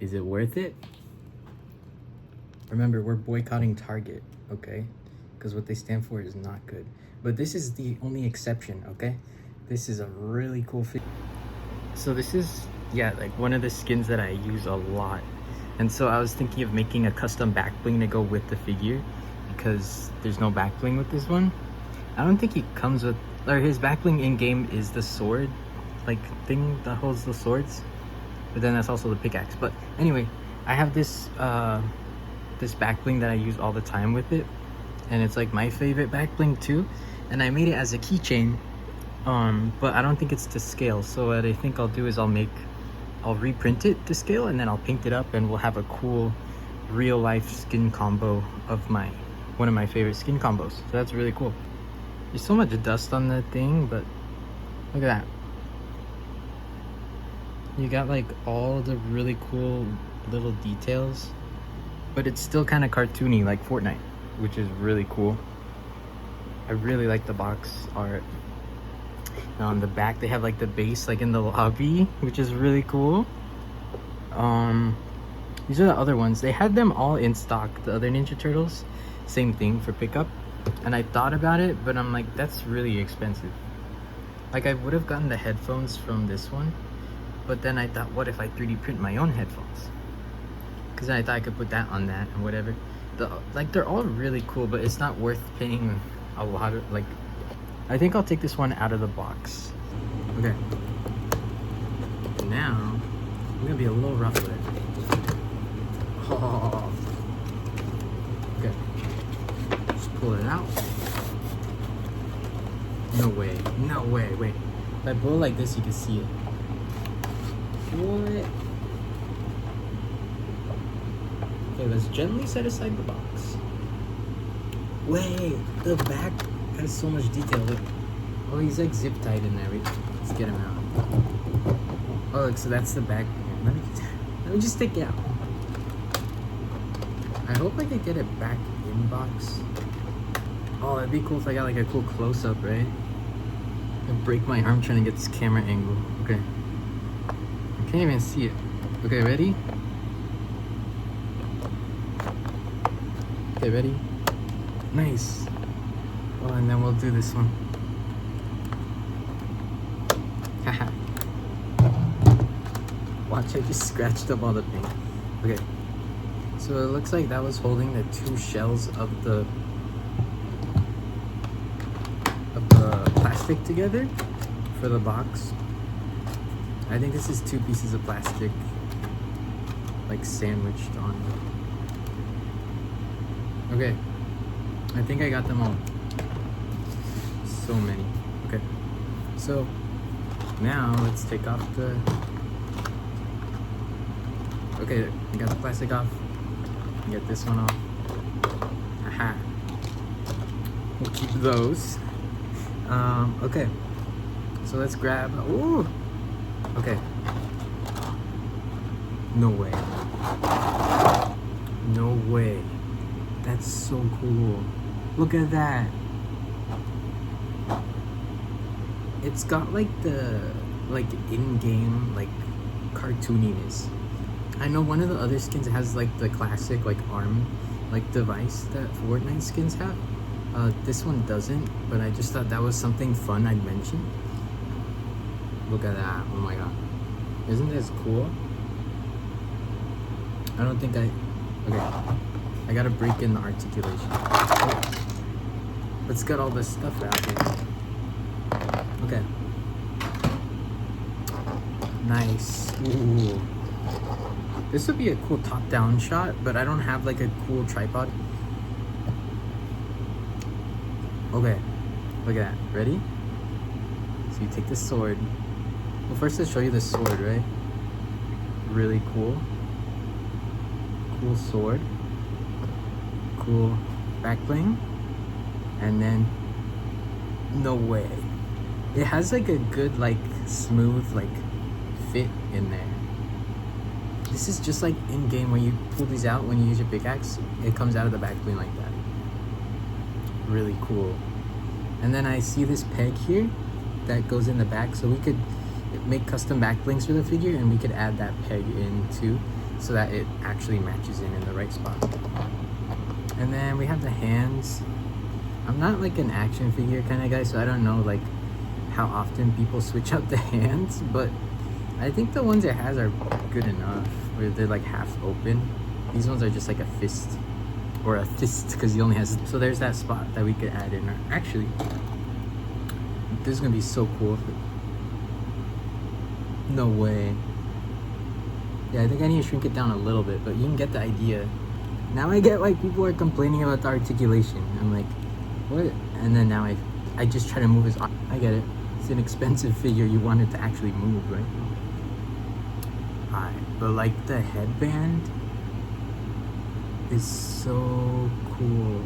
Is it worth it? Remember, we're boycotting Target, okay? Because what they stand for is not good. But this is the only exception, okay? This is a really cool figure. So this is, yeah, like one of the skins that I use a lot. And so I was thinking of making a custom back bling to go with the figure, because there's no back bling with this one. I don't think he comes with, or his back bling in game is the sword, like thing that holds the swords. But then that's also the pickaxe. But anyway, I have this this back bling that I use all the time with it, and it's like my favorite back bling too. And I made it as a keychain, but I don't think it's to scale. So what I think I'll do is I'll reprint it to scale, and then I'll paint it up, and we'll have a cool real life skin combo of one of my favorite skin combos. So that's really cool. There's so much dust on the thing, but look at that. You got like all the really cool little details, but it's still kind of cartoony like Fortnite, which is really cool. I really like the box art. Now on the back they have like the base like in the lobby, which is really cool. These are the other ones. They had them all in stock, the other Ninja Turtles, same thing for pickup. And I thought about it, but I'm like, that's really expensive. Like I would have gotten the headphones from this one, but then I thought, what if I 3D print my own headphones? Because then I thought I could put that on that and whatever. Like they're all really cool, but it's not worth paying a lot of, like, I think I'll take this one out of the box. Okay. Now, I'm gonna be a little rough with it. Oh. Okay. Just pull it out. No way. No way. Wait. If I pull it like this, you can see it. What? Okay, let's gently set aside the box. Wait, the back has so much detail. Look. Oh, he's like zip tied in there. Wait, let's get him out. Oh, look, so that's the back. Let me just take it out. I hope I could get it back in box. Oh, it'd be cool if I got like a cool close-up, right? I'd break my arm trying to get this camera angle. Okay. I can't even see it. Okay, ready? Okay, ready? Nice. Oh, and then we'll do this one. Haha. Watch, I just scratched up all the paint. Okay. So it looks like that was holding the two shells of the plastic together for the box. I think this is two pieces of plastic like sandwiched on. Okay, I think I got them all. So many. Okay, so now let's take off the, okay, I got the plastic off. Get this one off. Aha. We'll keep those. Okay, so let's grab, ooh, okay. No way. No way. That's so cool. Look at that. It's got like the, like in-game, like cartooniness. I know one of the other skins has like the classic like arm like device that Fortnite skins have. This one doesn't, but I just thought that was something fun I'd mention. Look at that. Oh my god. Isn't this cool? I don't think okay. I gotta break in the articulation. Oh. Let's get all this stuff out here. Okay. Nice. Ooh. This would be a cool top-down shot, but I don't have like a cool tripod. Okay, look at that. Ready? So you take the sword. Well, first let's show you the sword, right? Really cool. Cool sword. Cool back bling. And then, no way. It has like a good, like smooth, like fit in there. This is just like in game when you pull these out, when you use your pickaxe, it comes out of the back bling like that. Really cool. And then I see this peg here that goes in the back, so we could make custom back blings for the figure, and we could add that peg in too. so that it actually matches in the right spot. And then we have the hands. I'm not like an action figure kind of guy, so I don't know like how often people switch out the hands, but I think the ones it has are good enough, where they're like half open. These ones are just like a fist, or a fist, because he only has, so there's that spot that we could add in. Actually, this is gonna be so cool. No way. Yeah, I think I need to shrink it down a little bit, but you can get the idea. Now I get why people are complaining about the articulation. I'm like, what? And then now I just try to move his arm. I get it. It's an expensive figure. You want it to actually move, right? Alright, but like the headband is so cool.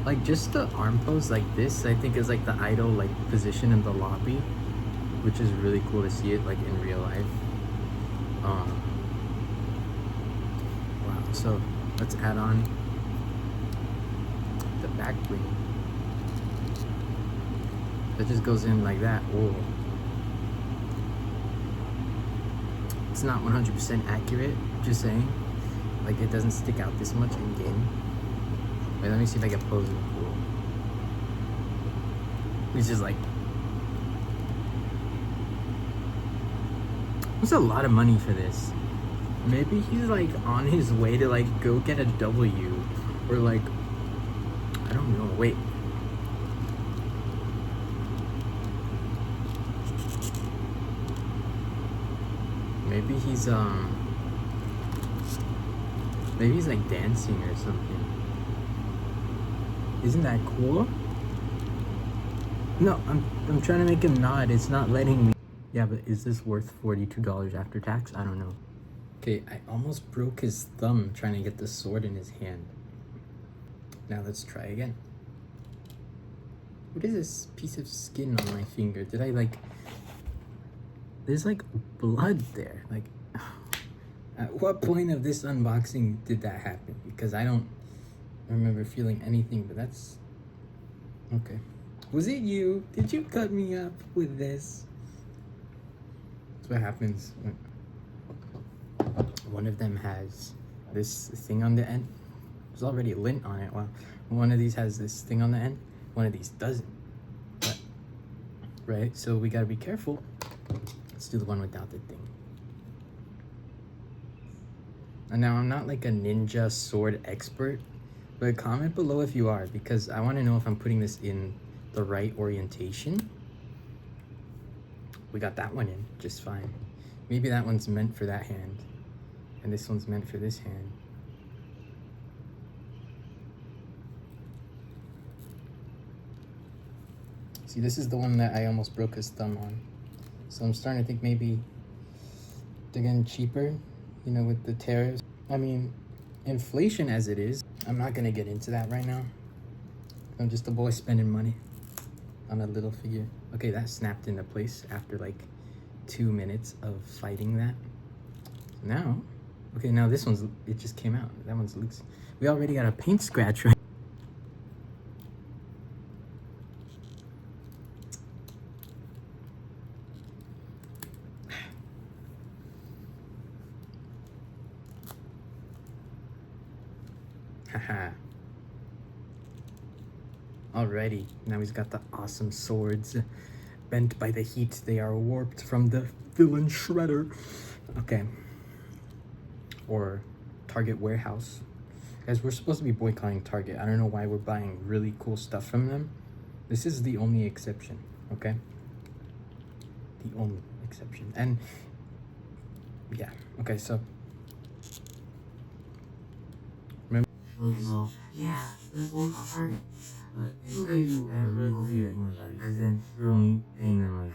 Like just the arm pose like this, I think is like the idol like position in the lobby, which is really cool to see it like in real life. Wow, so let's add on the back bling. That just goes in like that. Whoa. It's not 100% accurate, just saying. Like it doesn't stick out this much in game. Wait, let me see if I can pose it cool. It's just like, it's a lot of money for this. Maybe he's like on his way to like go get a W, or like, I don't know. Wait. Maybe he's like dancing or something. Isn't that cool? No, I'm trying to make him nod. It's not letting me. Yeah, but is this worth $42 after tax? I don't know. Okay, I almost broke his thumb trying to get the sword in his hand. Now let's try again. What is this piece of skin on my finger? Did I like... There's like blood there. Like, at what point of this unboxing did that happen? Because I don't remember feeling anything, but that's... Okay. Was it you? Did you cut me up with this? That's what happens when one of them has this thing on the end. There's already a lint on it. Wow. One of these has this thing on the end. One of these doesn't. But, right? So we gotta be careful. Let's do the one without the thing. And now I'm not like a ninja sword expert, but comment below if you are, because I want to know if I'm putting this in the right orientation. We got that one in just fine. Maybe that one's meant for that hand, and this one's meant for this hand. See, this is the one that I almost broke his thumb on. So I'm starting to think maybe they're getting cheaper, you know, with the tariffs. I mean, inflation as it is, I'm not gonna get into that right now. I'm just a boy spending money on a little figure. Okay, that snapped into place after like 2 minutes of fighting that. Now, okay, now this one's, it just came out. That one's loose. We already got a paint scratch, right? Haha. Alrighty, now he's got the awesome swords. Bent by the heat, they are warped from the villain shredder. Okay. Or Target Warehouse. Guys, we're supposed to be boycotting Target. I don't know why we're buying really cool stuff from them. This is the only exception, okay? The only exception. And yeah, okay, so remember, yeah, this will hurt. But it's really weird, because then really paying like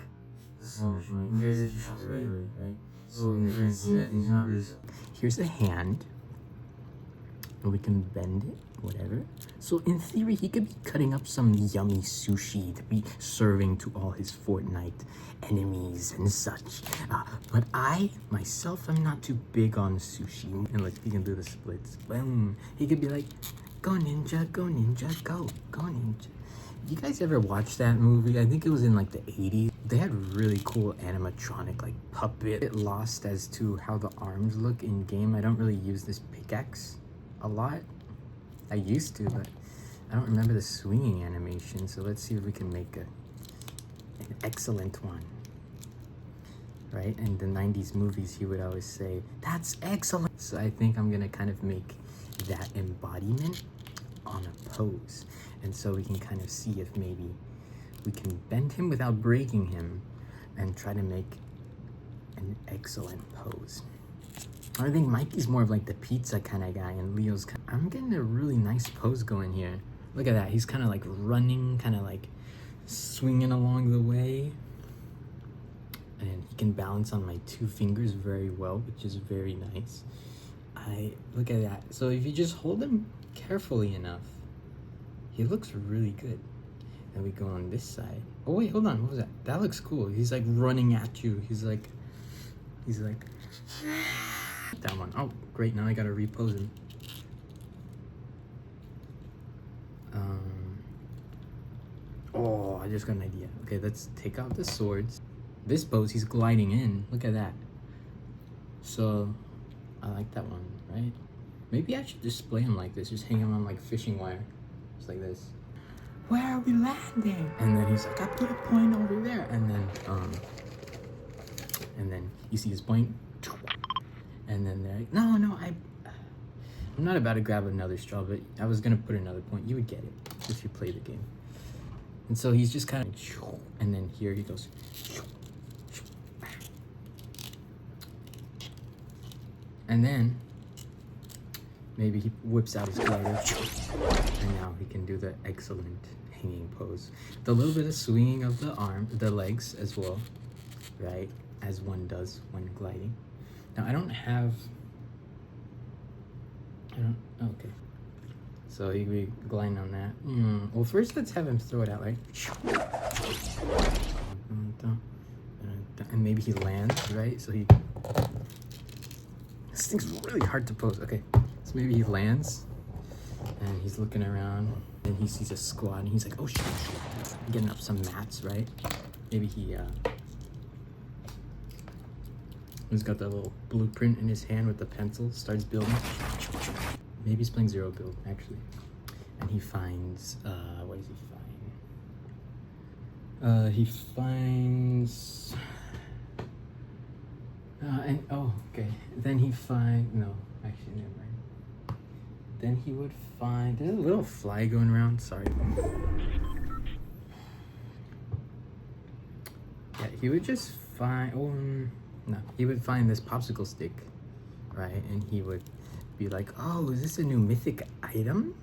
so much money. Because it's right? So in the grand scheme of things, not really. here's a hand. And we can bend it, whatever. So in theory, he could be cutting up some yummy sushi to be serving to all his Fortnite enemies and such. But I, myself, am not too big on sushi. And like, he can do the splits. Boom. He could be like, go ninja, go ninja, go ninja. You guys ever watch that movie? I think it was in like the 80s. They had really cool animatronic like puppet. It lost as to how the arms look in game. I don't really use this pickaxe a lot. I used to, but I don't remember the swinging animation. So let's see if we can make an excellent one. Right? In the 90s movies, he would always say, "That's excellent." So I think I'm gonna kind of make that embodiment on a pose. And so we can kind of see if maybe we can bend him without breaking him and try to make an excellent pose. I think Mikey's more of like the pizza kind of guy, and Leo's I'm getting a really nice pose going here. Look at that. He's kind of like running, kind of like swinging along the way. And he can balance on my 2 fingers very well, which is very nice. Look at that. So if you just hold him carefully enough, he looks really good. And we go on this side. Oh wait, hold on, what was that? That looks cool. He's like running at you. He's like that one. Oh great, now I gotta repose him. Oh, I just got an idea. Okay, let's take out the swords. This pose, he's gliding in. Look at that. So I like that one, right? Maybe I should display him like this. Just hang him on like fishing wire. Just like this. Where are we landing? And then he's like, I put a point over there. And then you see his point. And then they're like, no, I'm not about to grab another straw, but I was gonna put another point. You would get it if you play the game. And so he's just kind of, and then here he goes. And then maybe he whips out his glider, and now he can do the excellent hanging pose. The little bit of swinging of the legs as well, right? As one does when gliding. Now I don't, okay. So he be gliding on that. Well, first let's have him throw it out, right? And maybe he lands, right? So this thing's really hard to pose. Okay, so maybe he lands and he's looking around and he sees a squad and he's like, oh shit, getting up some mats, right? Maybe he's got that little blueprint in his hand with the pencil, starts building. Maybe he's playing 0 build, actually. And he finds, what does he find? He finds, okay. Then he finds, no, actually, never mind. Then he would find, there's a little fly going around, sorry. Yeah, he would just find, no, he would find this popsicle stick, right? And he would be like, oh, is this a new mythic item?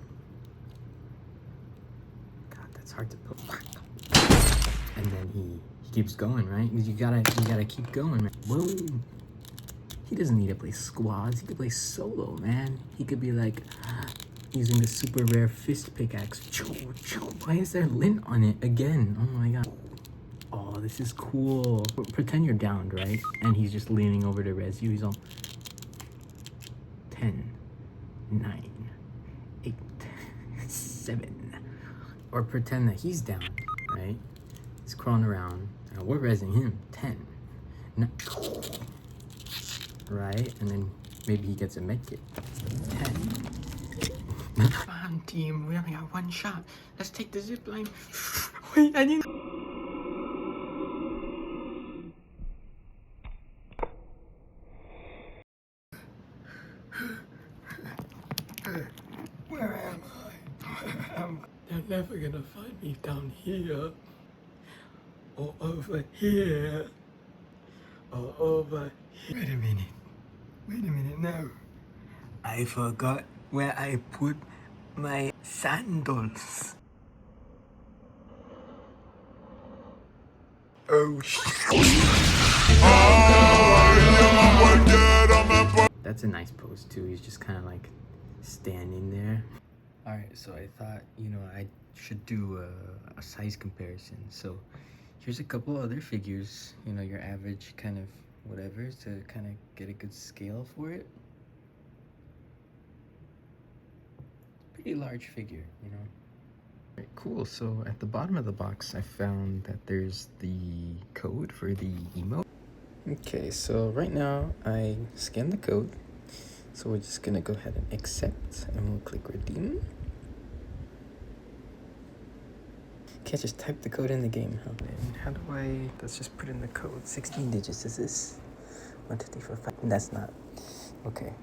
God, that's hard to put. And then he keeps going, right? Because you gotta keep going, man. Whoa. He doesn't need to play squads. He could play solo, man. He could be like using the super rare fist pickaxe. Why is there lint on it again? Oh my god. Oh, this is cool. Pretend you're downed, right? And he's just leaning over to res you. He's all 10, 9, 8, 7. Or pretend that he's down, right? He's crawling around. And we're resing him. 10, 9, right? And then maybe he gets a medkit. 10. Come on, team. We only got 1 shot. Let's take the zip line. Wait, I didn't. Where am I? They're never gonna find me down here. Or over here. Or over here. Wait a minute, no. I forgot where I put my sandals. Oh shit. That's a nice pose too. He's just kind of like standing there. Alright, so I thought, I should do a size comparison. So here's a couple other figures, your average kind of whatever, to kind of get a good scale for it. Pretty large figure, Right, cool. So at the bottom of the box, I found that there's the code for the emote. Okay, so right now I scanned the code. So we're just gonna go ahead and accept, and we'll click redeem. Can't just type the code in the game, huh? And how do I? Let's just put in the code. 16 digits is this? 1, 2, 3, 4, 5. That's not. Okay.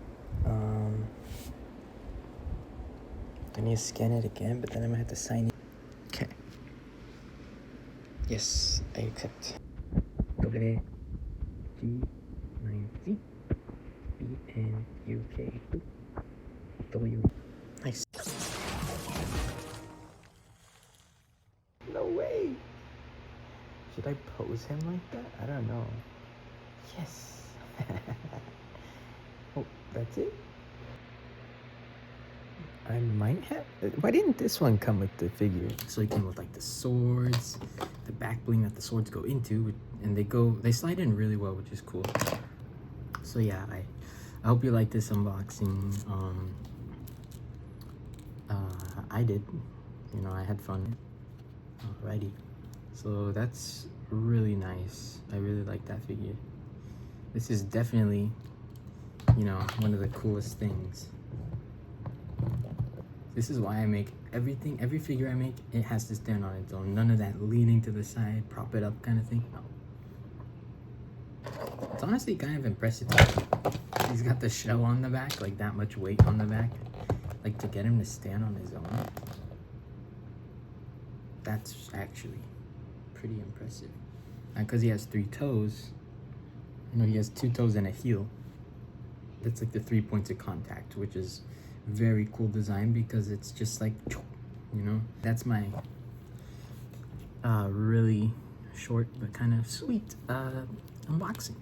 I need to scan it again, but then I'm gonna have to sign in. Okay. Yes, I accept. WG9Z BNUK W. Nice. No way. Should I pose him like that? I don't know. Yes. Oh, that's it? I might have. Why didn't this one come with the figure? So it came with like the swords, the back bling that the swords go into, and they slide in really well, which is cool. So yeah, I hope you like this unboxing. I did. You know, I had fun. Alrighty. So that's really nice. I really like that figure. This is definitely, you know, one of the coolest things. This is why I make everything, every figure I make, it has to stand on its own. None of that leaning to the side, prop it up kind of thing. No. It's honestly kind of impressive. He's got the shell on the back, like that much weight on the back. Like to get him to stand on his own. That's actually pretty impressive. And because he has 3 toes, you know, he has 2 toes and a heel. That's like the 3 points of contact, which is very cool design because it's just like, you know. That's my really short but kind of sweet unboxing.